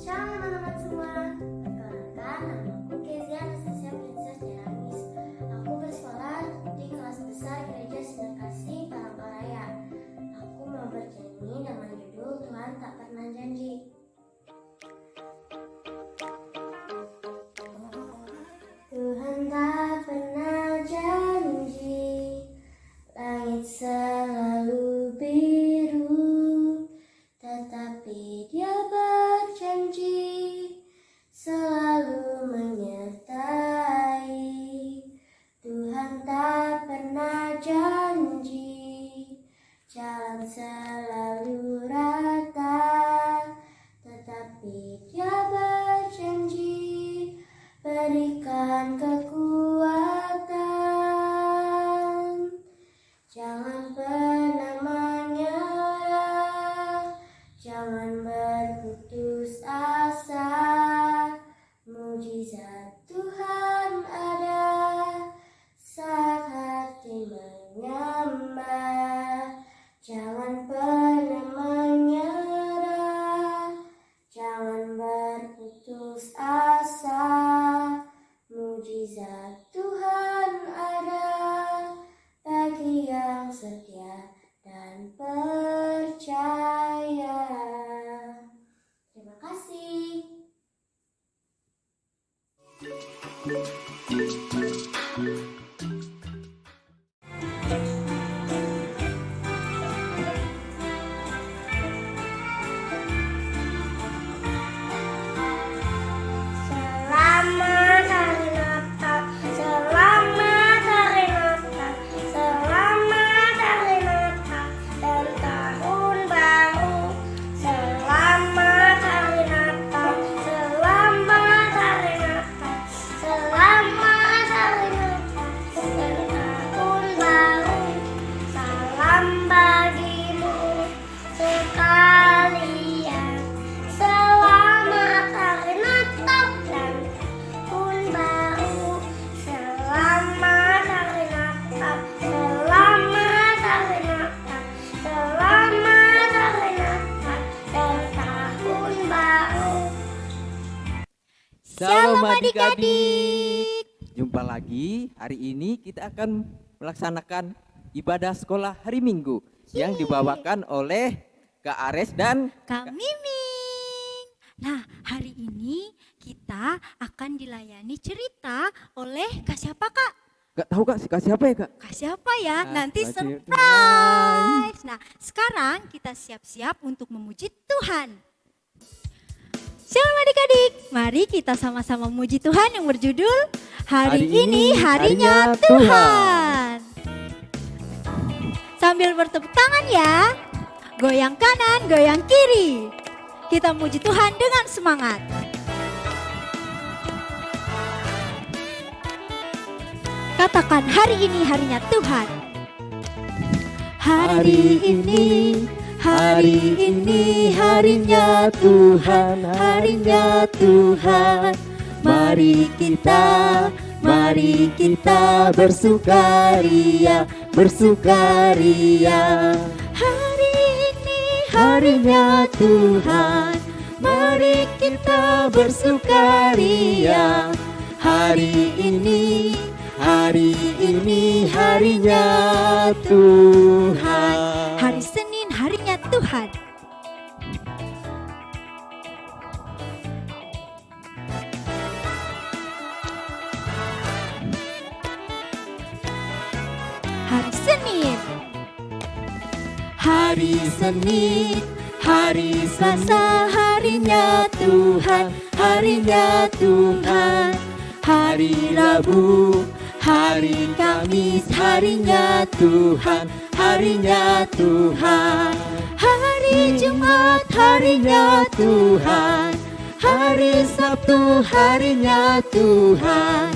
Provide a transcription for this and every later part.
Shalom teman-teman semua. Perkenalkan, namaku Kezia Anastasia Princess Jeramis. Aku bersekolah di kelas besar Gereja Sinar Kasih Palangkaraya. Aku mau bernyanyi dengan judul Tuhan Tak Pernah Janji. Tuhan tak pernah janji, langit selalu biru, tetapi Dia berjanji selalu menyertai. Tuhan tak pernah janji jalan selalu rata, tetapi Dia berjanji berikan kekuatan. Jangan pernah menyerah, jangan berputus asa. Mujizat Tuhan ada saat hati menyembah. Jangan pernah menyerah, jangan berputus asa. Mujizat Tuhan ada bagi yang setia dan percaya. Terima kasih. Selamat Hari Natal, selamat Hari Natal, selamat Hari Natal dan Tahun Baru. Selamat Hari Natal, selamat Hari Natal, selamat Hari Natal dan Tahun Baru. Salam bagimu sekalian. Selamat Hari Natal dan Tahun Baru. Selamat Hari Natal, selamat Hari Natal, selamat Hari Natal dan Tahun Baru. Shalom adik-adik. Jumpa lagi. Hari ini kita akan melaksanakan ibadah sekolah hari Minggu yang dibawakan oleh Kak Ares dan Kak Miming. Nah, hari ini kita akan dilayani cerita oleh Kak siapa, Kak? Gak tahu Kak, Kak siapa ya Kak? Kak siapa ya? Nanti masih surprise. Nah, sekarang kita siap-siap untuk memuji Tuhan. Shalom adik-adik, mari kita sama-sama memuji Tuhan yang berjudul Hari ini harinya Tuhan. Sambil bertepuk tangan ya. Goyang kanan, goyang kiri. Kita muji Tuhan dengan semangat. Katakan hari ini harinya Tuhan. Hari ini harinya Tuhan, harinya Tuhan. Mari kita bersukaria, bersukaria. Hari ini harinya Tuhan, mari kita bersukaria. Hari ini harinya Tuhan. Hari Senin harinya Tuhan. Hari Senin. Hari Senin, hari Selasa harinya Tuhan, harinya Tuhan. Hari Rabu, hari Kamis harinya Tuhan, harinya Tuhan. Hari Jumat harinya Tuhan, hari Sabtu harinya Tuhan.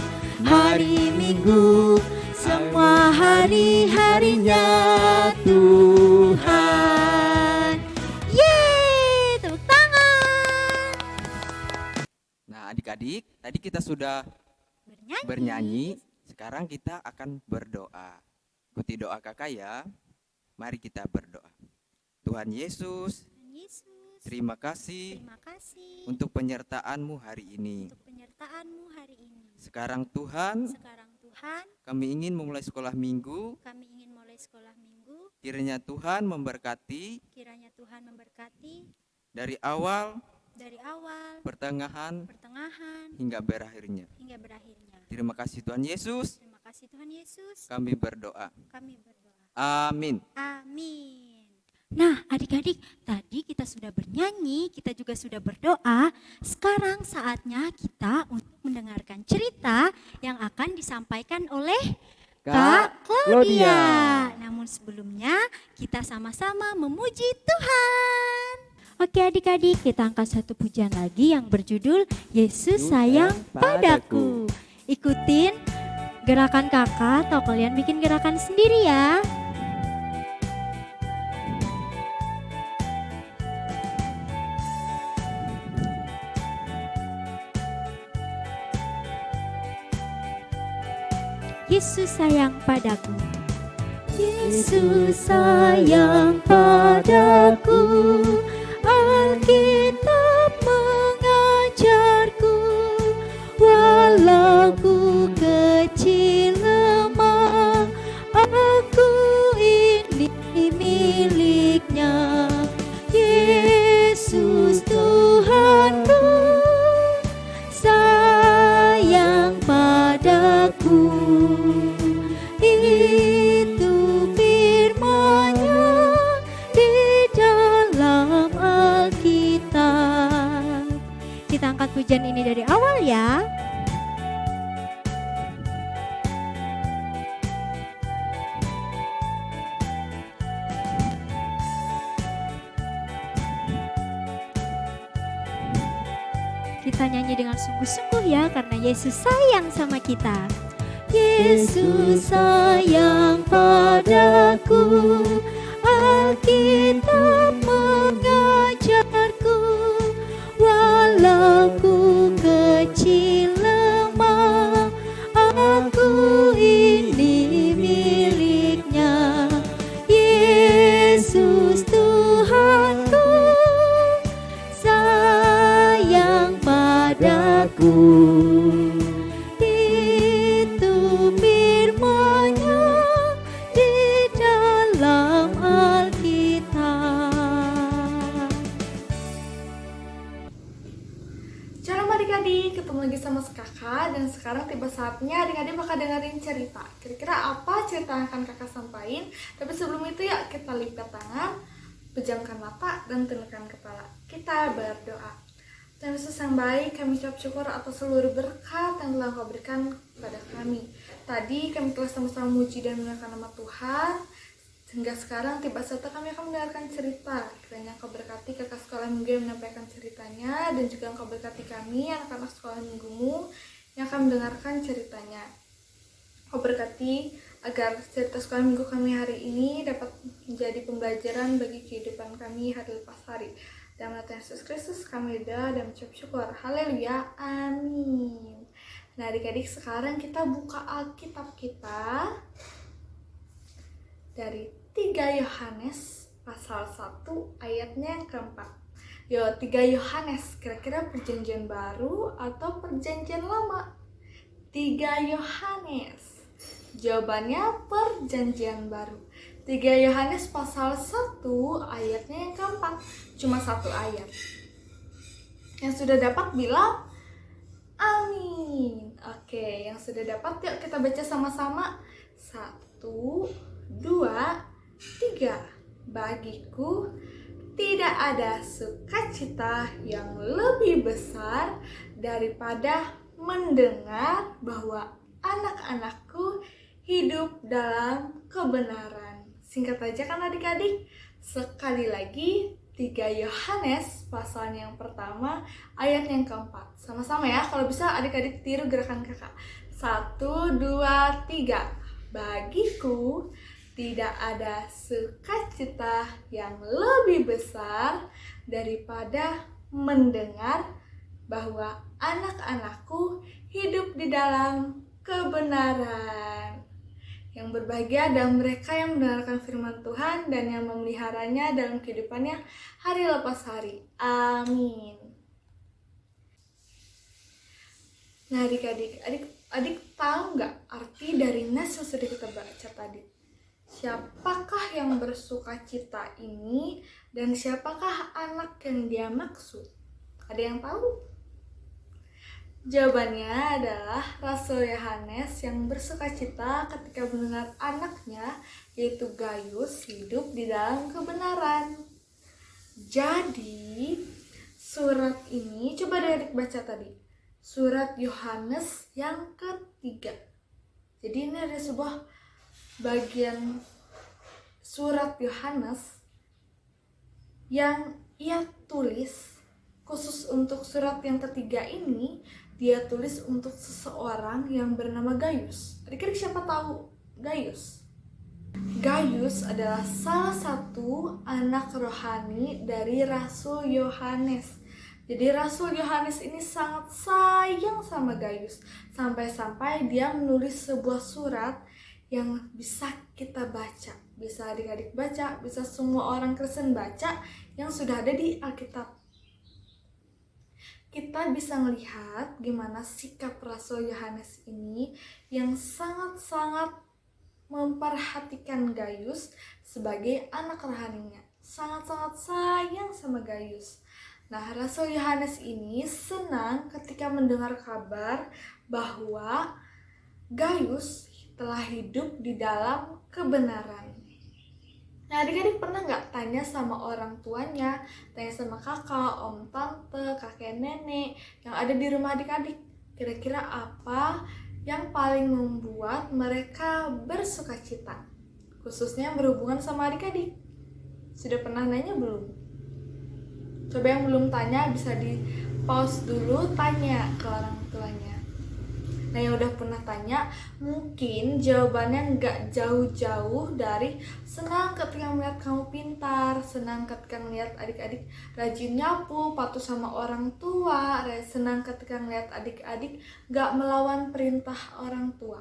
Hari Minggu semua hari-harinya Tuhan. Yeay, tepuk tangan. Nah adik-adik, tadi kita sudah bernyanyi. Sekarang kita akan berdoa. Ikuti doa kakak ya. Mari kita berdoa. Tuhan Yesus, Terima kasih Terima kasih untuk penyertaan-Mu hari ini. untuk penyertaan-Mu hari ini. Sekarang Tuhan, Sekarang Tuhan, kami ingin memulai sekolah minggu. kami ingin mulai sekolah minggu. Kiranya Tuhan memberkati Kiranya Tuhan memberkati dari awal, dari awal, pertengahan, pertengahan, hingga berakhirnya. hingga berakhirnya. Terima kasih Tuhan Yesus. Terima kasih Tuhan Yesus. Kami berdoa. Kami berdoa. Amin. Amin. Nah, adik-adik, tadi kita sudah bernyanyi, kita juga sudah berdoa. Sekarang saatnya kita untuk mendengarkan cerita yang akan disampaikan oleh Kak Claudia. Namun sebelumnya, kita sama-sama memuji Tuhan. Oke adik-adik, kita angkat satu pujian lagi yang berjudul Yesus sayang padaku. Ikutin gerakan kakak atau kalian bikin gerakan sendiri ya. Yesus sayang padaku. Yesus sayang padaku. Alkitab mengajarku, walau ku kecil lemah, aku ini miliknya. Yesus Tuhanku sayang padaku. Itu firman-Nya di dalam Alkitab. Kita angkat pujian ini dari awal ya. Kita nyanyi dengan sungguh-sungguh ya, karena Yesus sayang sama kita. Yesus sayang padaku, Alkitab mengajarku, walau ku kecil lemah, aku ini miliknya. Yesus Tuhanku sayang padaku. Itu firman-Nya di dalam Alkitab. Shalom adik-adik, ketemu lagi sama kakak dan sekarang tiba saatnya adik-adik bakal dengerin cerita. Kira-kira apa cerita yang akan kakak sampaikan? Tapi sebelum itu ya kita lipat tangan, pejamkan mata dan tundukkan kepala. Kita berdoa. Tuhan Yesus yang baik, kami ucap syukur atas seluruh berkat yang telah Kau berikan kepada kami. Tadi kami telah sama-sama memuji dan memuliakan nama Tuhan. Sehingga sekarang tiba saatnya kami akan mendengarkan cerita. Kiranya Kau berkati kakak sekolah minggu yang menyampaikan ceritanya, dan juga Kau berkati kami anak-anak sekolah minggumu yang akan mendengarkan ceritanya. Kau berkati agar cerita sekolah minggu kami hari ini dapat menjadi pembelajaran bagi kehidupan kami hari lepas hari. Dalam nama Tuhan Yesus Kristus kami berdoa dan mengucap syukur. Haleluya, amin. Nah adik-adik, sekarang kita buka Alkitab kita dari 3 Yohanes pasal 1 ayatnya yang keempat. 3 Yohanes, kira-kira perjanjian baru atau perjanjian lama? 3 Yohanes. Jawabannya perjanjian baru. 3 Yohanes pasal 1 ayatnya yang keempat. Cuma 1 ayat. Yang sudah dapat bilang amin. Oke, yang sudah dapat yuk kita baca sama-sama. 1, 2, 3. Bagiku tidak ada sukacita yang lebih besar daripada mendengar bahwa anak-anakku hidup dalam kebenaran. Singkat aja kan adik-adik? Sekali lagi, 3 Yohanes pasal yang pertama ayat yang keempat. Sama-sama ya, kalau bisa adik-adik tiru gerakan kakak. 1, 2, 3. Bagiku tidak ada sukacita yang lebih besar daripada mendengar bahwa anak-anakku hidup di dalam kebenaran. Yang berbahagia adalah mereka yang mendengarkan firman Tuhan dan yang memeliharanya dalam kehidupannya hari lepas hari. Amin. Nah adik-adik tahu nggak arti dari nas yang sudah kita baca tadi? Siapakah yang bersuka cita ini dan siapakah anak yang dia maksud? Ada yang tahu? Jawabannya adalah Rasul Yohanes yang bersuka cita ketika mendengar anaknya yaitu Gayus hidup di dalam kebenaran. Jadi surat ini coba adik baca tadi. Surat Yohanes yang ketiga. Jadi ini ada sebuah bagian surat Yohanes yang ia tulis khusus untuk surat yang ketiga ini. Dia tulis untuk seseorang yang bernama Gayus. Adik-adik siapa tahu Gayus? Gayus adalah salah satu anak rohani dari Rasul Yohanes. Jadi Rasul Yohanes ini sangat sayang sama Gayus. Sampai-sampai dia menulis sebuah surat yang bisa kita baca. Bisa adik-adik baca, bisa semua orang Kristen baca yang sudah ada di Alkitab. Kita bisa melihat gimana sikap Rasul Yohanes ini yang sangat-sangat memperhatikan Gayus sebagai anak rohaninya. Sangat-sangat sayang sama Gayus. Nah, Rasul Yohanes ini senang ketika mendengar kabar bahwa Gayus telah hidup di dalam kebenaran. Nah, adik-adik pernah nggak tanya sama orang tuanya, tanya sama kakak, om, tante, kakek, nenek yang ada di rumah adik-adik, kira-kira apa yang paling membuat mereka bersuka cita, khususnya berhubungan sama adik-adik? Sudah pernah nanya belum? Coba yang belum tanya bisa di pause dulu, tanya ke orang tuanya. Nah, yang udah pernah tanya, mungkin jawabannya nggak jauh-jauh dari senang ketika melihat kamu pintar, senang ketika melihat adik-adik rajin nyapu, patuh sama orang tua, senang ketika melihat adik-adik nggak melawan perintah orang tua.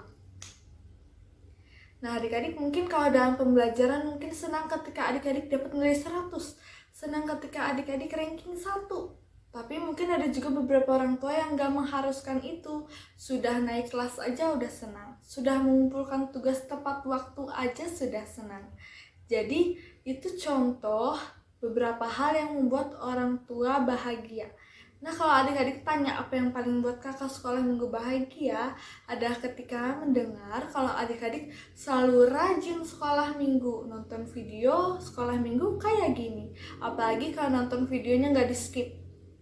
Nah, adik-adik mungkin kalau dalam pembelajaran mungkin senang ketika adik-adik dapat nilai 100, senang ketika adik-adik ranking 1. Tapi mungkin ada juga beberapa orang tua yang gak mengharuskan itu. Sudah naik kelas aja udah senang. Sudah mengumpulkan tugas tepat waktu aja sudah senang. Jadi itu contoh beberapa hal yang membuat orang tua bahagia. Nah, kalau adik-adik tanya apa yang paling membuat kakak sekolah minggu bahagia, adalah ketika mendengar kalau adik-adik selalu rajin sekolah minggu, nonton video sekolah minggu kayak gini. Apalagi kalau nonton videonya nggak di skip.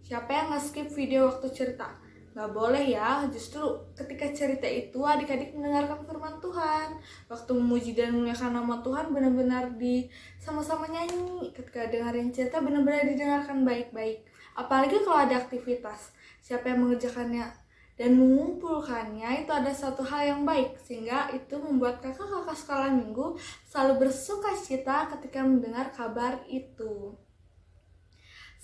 Siapa yang nge-skip video waktu cerita? Nggak boleh ya, justru ketika cerita itu adik-adik mendengarkan firman Tuhan. Waktu memuji dan memuliakan nama Tuhan benar-benar sama-sama nyanyi. Ketika dengerin cerita benar-benar didengarkan baik-baik. Apalagi kalau ada aktivitas, siapa yang mengerjakannya dan mengumpulkannya itu ada satu hal yang baik. Sehingga itu membuat kakak-kakak sekolah minggu selalu bersuka cita ketika mendengar kabar itu.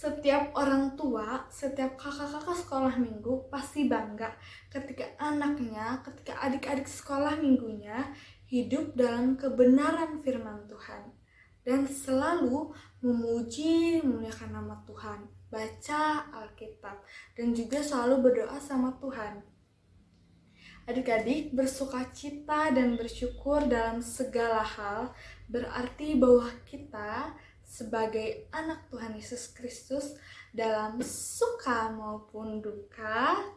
Setiap orang tua, setiap kakak-kakak sekolah minggu pasti bangga ketika anaknya, ketika adik-adik sekolah minggunya hidup dalam kebenaran firman Tuhan dan selalu memuji, memuliakan nama Tuhan, baca Alkitab dan juga selalu berdoa sama Tuhan. Adik-adik bersuka cita dan bersyukur dalam segala hal berarti bahwa kita sebagai anak Tuhan Yesus Kristus dalam suka maupun duka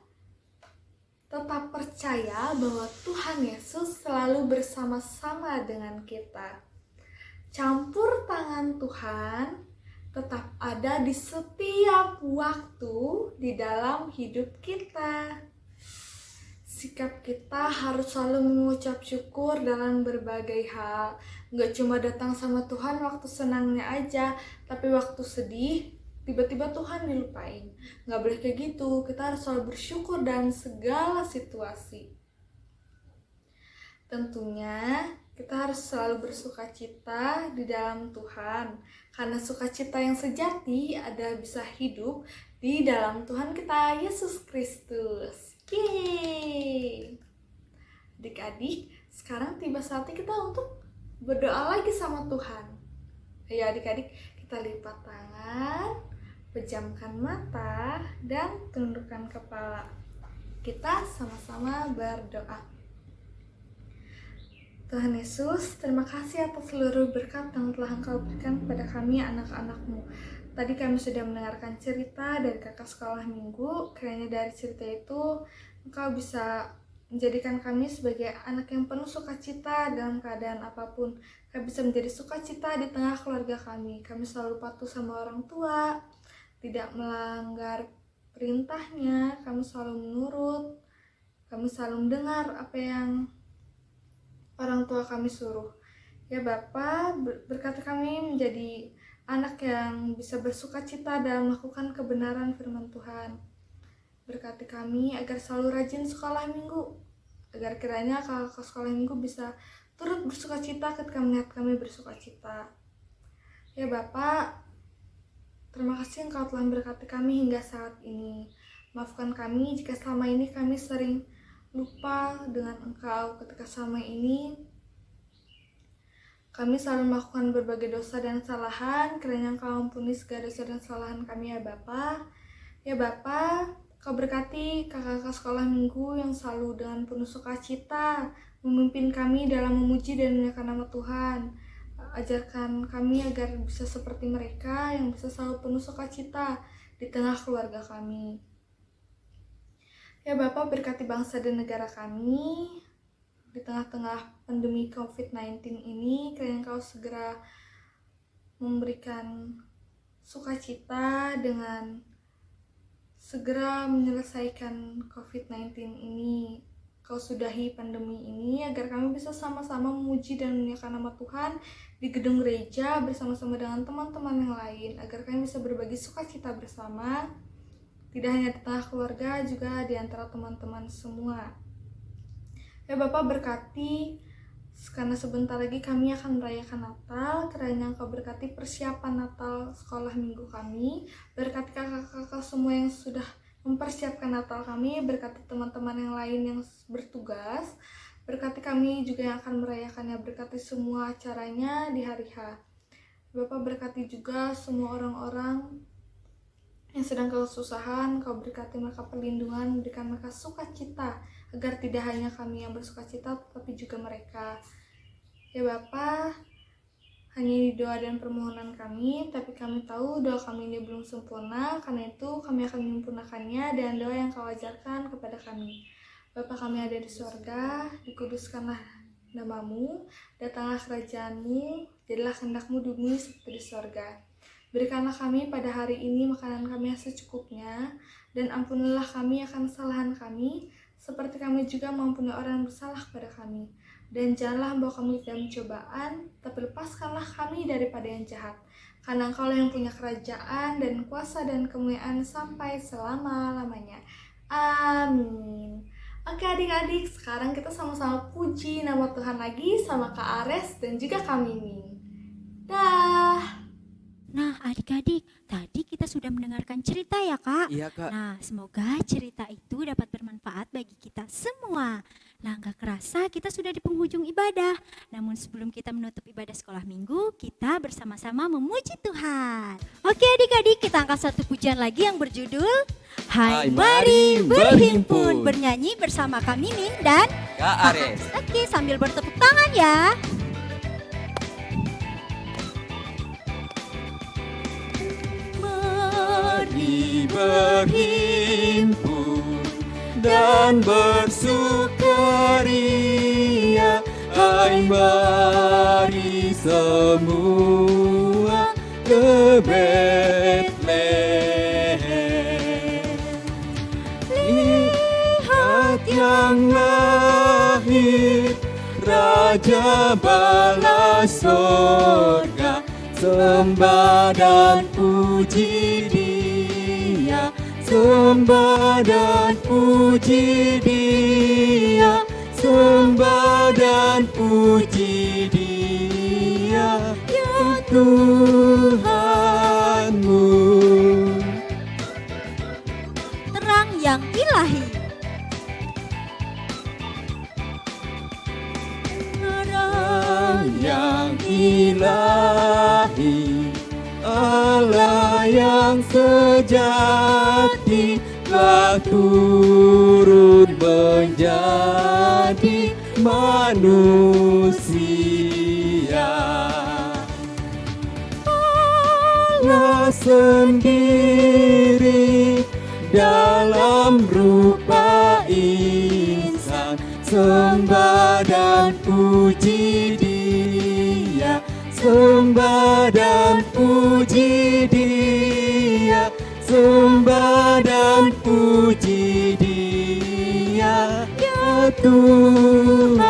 tetap percaya bahwa Tuhan Yesus selalu bersama-sama dengan kita. Campur tangan Tuhan tetap ada di setiap waktu di dalam hidup kita. Sikap kita harus selalu mengucap syukur dalam berbagai hal. Nggak cuma datang sama Tuhan waktu senangnya aja, tapi waktu sedih, tiba-tiba Tuhan dilupain. Nggak boleh kayak gitu, kita harus selalu bersyukur dalam segala situasi. Tentunya, kita harus selalu bersuka cita di dalam Tuhan. Karena sukacita yang sejati adalah bisa hidup di dalam Tuhan kita, Yesus Kristus. Yeay! Adik-adik, Sekarang tiba saatnya kita untuk berdoa lagi sama Tuhan. Ayo adik-adik, kita lipat tangan, pejamkan mata, dan tundukkan kepala. Kita sama-sama berdoa. Tuhan Yesus, terima kasih atas seluruh berkat yang telah Engkau berikan kepada kami anak-anak-Mu. Tadi kami sudah mendengarkan cerita dari kakak sekolah minggu. Kiranya dari cerita itu Engkau bisa menjadikan kami sebagai anak yang penuh sukacita dalam keadaan apapun. Kami bisa menjadi sukacita di tengah keluarga kami. Kami selalu patuh sama orang tua, tidak melanggar perintahnya, kami selalu menurut, kami selalu mendengar apa yang orang tua kami suruh. Ya Bapa, berkati kami menjadi anak yang bisa bersukacita dalam melakukan kebenaran firman Tuhan. Berkati kami agar selalu rajin sekolah minggu, agar kiranya kakak sekolah minggu bisa turut bersukacita ketika melihat kami bersukacita. Ya Bapak, terima kasih Engkau telah memberkati kami hingga saat ini. Maafkan kami jika selama ini kami sering lupa dengan Engkau, ketika selama ini kami selalu melakukan berbagai dosa dan kesalahan. Kiranya Engkau ampuni segala dosa dan kesalahan kami ya Bapak. Ya Bapak, Kau berkati kakak-kakak sekolah minggu yang selalu dengan penuh sukacita memimpin kami dalam memuji dan memuliakan nama Tuhan. Ajarkan kami agar bisa seperti mereka yang bisa selalu penuh sukacita di tengah keluarga kami. Ya Bapak, berkati bangsa dan negara kami di tengah-tengah pandemi COVID-19 ini. Kiranya Engkau segera memberikan sukacita dengan segera menyelesaikan COVID-19 ini. Kau sudahi pandemi ini agar kami bisa sama-sama memuji dan memuliakan nama Tuhan di gedung gereja bersama-sama dengan teman-teman yang lain, agar kami bisa berbagi sukacita bersama, tidak hanya di tengah keluarga, juga di antara teman-teman semua. Ya Bapak, berkati karena sebentar lagi kami akan merayakan Natal. Kiranya Engkau berkati persiapan Natal sekolah minggu kami, berkati kakak-kakak semua yang sudah mempersiapkan Natal kami, berkati teman-teman yang lain yang bertugas, berkati kami juga yang akan merayakannya, berkati semua acaranya di hari H. Bapak, berkati juga semua orang-orang yang sedang kesusahan. Kau berkati mereka perlindungan, berikan mereka sukacita, agar tidak hanya kami yang bersukacita, tetapi juga mereka. Ya Bapa, hanya di doa dan permohonan kami, tapi kami tahu doa kami ini belum sempurna, karena itu kami akan menyempurnakannya dengan doa yang Kau ajarkan kepada kami. Bapa kami ada di sorga, dikuduskanlah namamu, datanglah kerajaanmu, jadilah kehendak-Mu di bumi seperti di sorga. Berikanlah kami pada hari ini makanan kami yang secukupnya, dan ampunilah kami akan kesalahan kami, seperti kami juga mengampuni orang yang bersalah kepada kami. Dan janganlah membawa kami ke dalam cobaan, tapi lepaskanlah kami daripada yang jahat. Karena Engkau lah yang punya kerajaan dan kuasa dan kemuliaan sampai selama-lamanya. Amin. Oke adik-adik, sekarang kita sama-sama puji nama Tuhan lagi sama Kak Ares dan juga Kak Mimin. Dah. Nah adik-adik, tadi kita sudah mendengarkan cerita ya Kak? Iya Kak. Nah semoga cerita itu dapat bermanfaat bagi kita semua. Nah gak kerasa kita sudah di penghujung ibadah. Namun sebelum kita menutup ibadah sekolah minggu, kita bersama-sama memuji Tuhan. Oke adik-adik, kita angkat satu pujian lagi yang berjudul Hai Mari Berhimpun. Bernyanyi bersama Kak Mimin dan Kak Ares. Oke, sambil bertepuk tangan ya. Mari berhimpun dan bersukaria, hai mari semua ke Betlehem. Lihat yang lahir, Raja bala sorga, sembah dan puji Dia, sembah dan puji Dia, sembah dan puji Dia, ya Tuhanmu. Terang yang ilahi. ilahi, Allah yang sejati telah turun menjadi manusia. Allah sendiri dalam rupa insan, sembah dan puji Dia, sembah dan puji Dia, sembah dan puji Dia, ya Tuhanmu.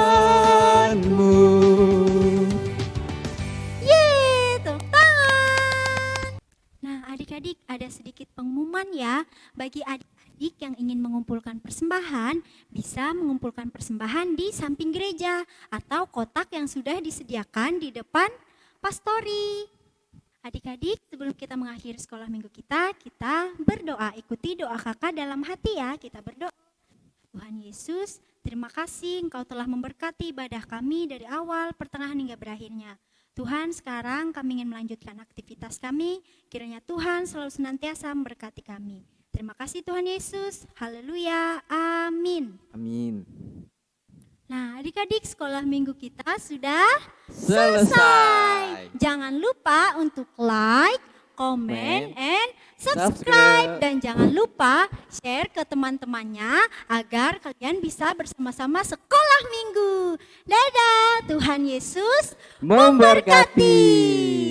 Yeay, tepuk tangan. Nah, adik-adik, ada sedikit pengumuman ya. Bagi adik-adik yang ingin mengumpulkan persembahan, bisa mengumpulkan persembahan di samping gereja atau kotak yang sudah disediakan di depan pastori. Adik-adik, sebelum kita mengakhiri sekolah minggu kita berdoa. Ikuti doa kakak dalam hati ya, kita berdoa. Tuhan Yesus, terima kasih Engkau telah memberkati ibadah kami dari awal, pertengahan hingga berakhirnya. Tuhan, sekarang kami ingin melanjutkan aktivitas kami, kiranya Tuhan selalu senantiasa memberkati kami. Terima kasih Tuhan Yesus, haleluya, amin. Amin. Nah, adik-adik, sekolah minggu kita sudah Selesai. Jangan lupa untuk like, comment, Comment, and subscribe. subscribe. Dan jangan lupa share ke teman-temannya agar kalian bisa bersama-sama sekolah minggu. Dadah, Tuhan Yesus Memberkati.